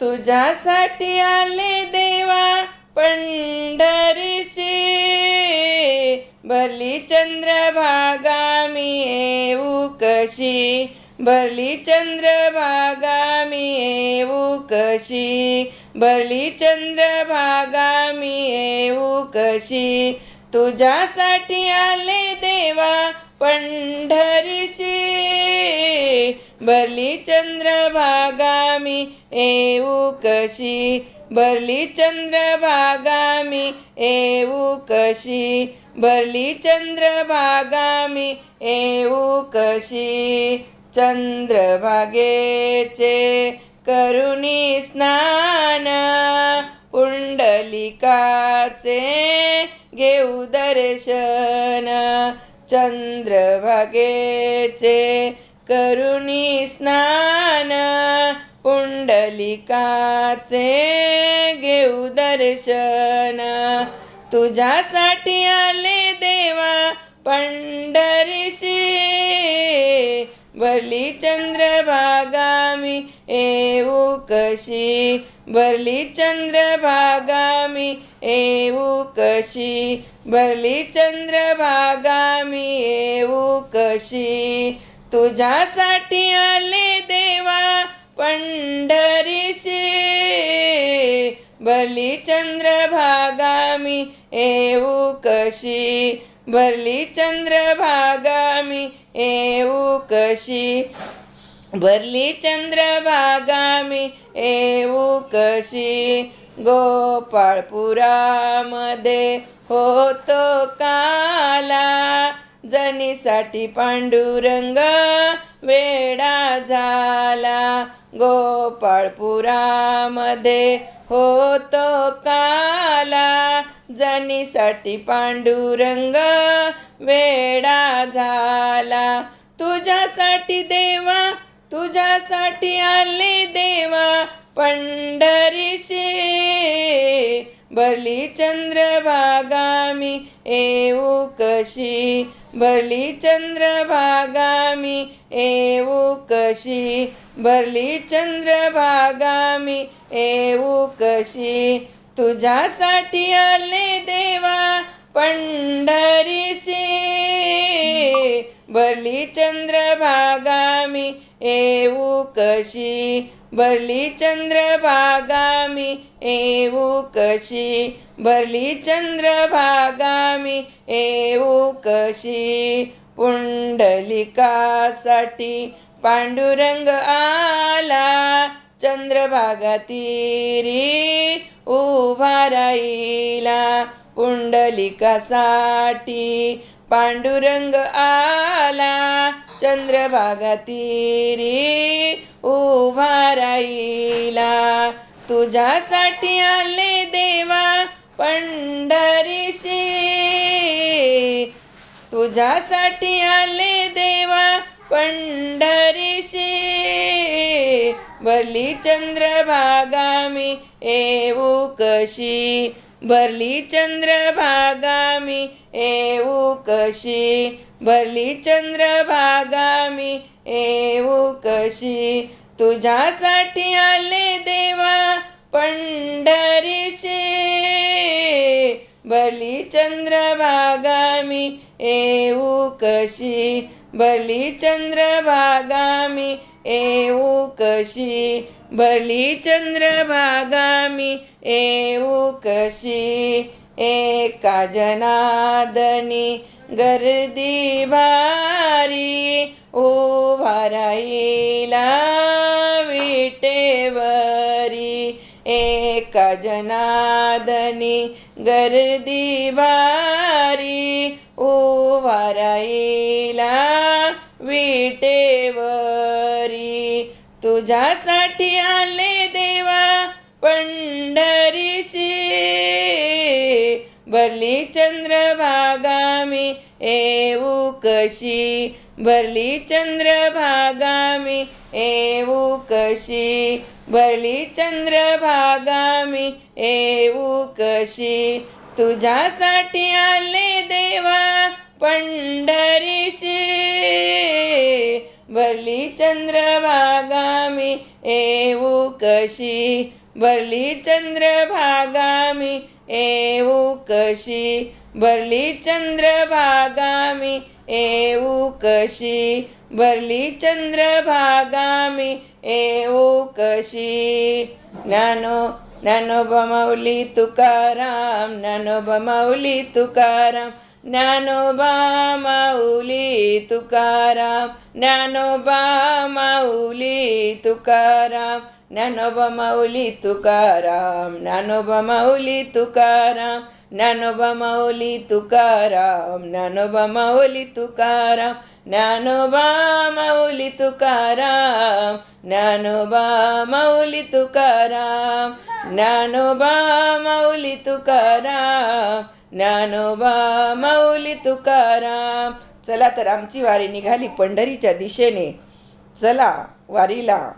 तुझ्यासाठी आले देवा पंढरीशी, भरली चंद्रभागा मी येऊ कशी, भरली चंद्रभागा मी येऊ कशी, भरली चंद्रभागा मी येऊ कशी, तुझ्यासाठी आले देवा पंढरीशी, भरली चंद्रभागा मी येऊ कशी, भरली चंद्रभागा मी येऊ कशी, भरली चंद्रभागा मी येऊ कशी, चंद्रभागेचे करुणी स्नान, पुंडलिकाचे घेऊ दर्शन, चंद्रभागेचे करुणी स्नान, पुंडलिकाचे घेऊ दर्शन, तुझ्यासाठी आले देवा पंढरीशी, भरली चंद्रभागा मी येऊ कशी, भरली चंद्रभागा मी येऊ कशी, भरली चंद्रभागा मी येऊ कशी, तुझ्यासाठी आले देवा पंढरीशी, भरली चंद्रभागा मी येऊ कशी, भरली चंद्रभागा मी येऊ कशी, भरली चंद्रभागा मी येऊ कशी, गोपाळपुरामध्ये होतो काला, जनीसाठी पांडुरंग वेडा झाला, गोपाळपुरामध्ये होतो काला, जनीसाठी पांडुरंग वेडा झाला, तुझ्यासाठी देवा तुझ्यासाठी आले देवा पंढरीशी, भरली चंद्रभागा मी येऊ कशी, भरली चंद्रभागा मी येऊ कशी, भरली चंद्रभागा मी येऊ कशी, तुझ्यासाठी आले देवा पंढरीशी, भरली चंद्रभागा मी येऊ कशी, भरली चंद्रभागा मी येऊ कशी, भरली चंद्रभागा मी येऊ कशी, पुंडलिकासाठी पांडुरंग आला, चंद्रभागा तीरी उभा राहिला, पुंडलिकासाठी पांडुरंग आला, चंद्रभागा तीरी उभा राहिला, तुझ्यासाठी आले देवा पंढरीशी, तुझ्यासाठी आले देवा पंढरीशी, भरली चंद्रभागा मी येऊ कशी, भरली चंद्रभागा मी येऊ कशी, भरली चंद्रभागा मी येऊ कशी, तुझ्यासाठी आले देवा पंढरीशी, भरली चंद्रभागा मी येऊ कशी, भरली चंद्रभागा मी येऊ कशी, भरली चंद्रभागा मी येऊ कशी, एका जनार्दनी गर्दी भारी उभा राहिला विटेवरी, एका जनार्दनी गर्दी भारी उभा राहिला विटेवरी, तुझ्यासाठी आले देवा पंढरीशी, भरली चंद्रभागा मी येऊ कशी, भरली चंद्रभागा मी येऊ कशी, भरली चंद्रभागा मी येऊ कशी, तुझ्यासाठी आले देवा पंढरीशी, भरली चंद्रभागा मी येऊ कशी, भरली चंद्रभागा मी येऊ कशी, भरली चंद्रभागा मी येऊ कशी, भरली चंद्रभागा मी येऊ कशी. ज्ञानोबा माऊली तुकाराम, ज्ञानोबा माऊली तुकाराम, ज्ञानोबा माऊली तुकाराम, ज्ञानोबा माऊली तुकाराम, ज्ञानोबा माऊली तुकाराम, ज्ञानोबा माऊली तुकाराम, ज्ञानोबा माऊली तुकाराम, ज्ञानोबा माऊली तुकाराम, ज्ञानोबा माऊली तुकाराम, ज्ञानोबा माऊली तुकाराम, ज्ञानोबा माऊली तुकाराम, ज्ञानोबा माऊली तुकाराम. चला तर आमची वारी निघाली पंढरीच्या दिशेने. चला वारीला.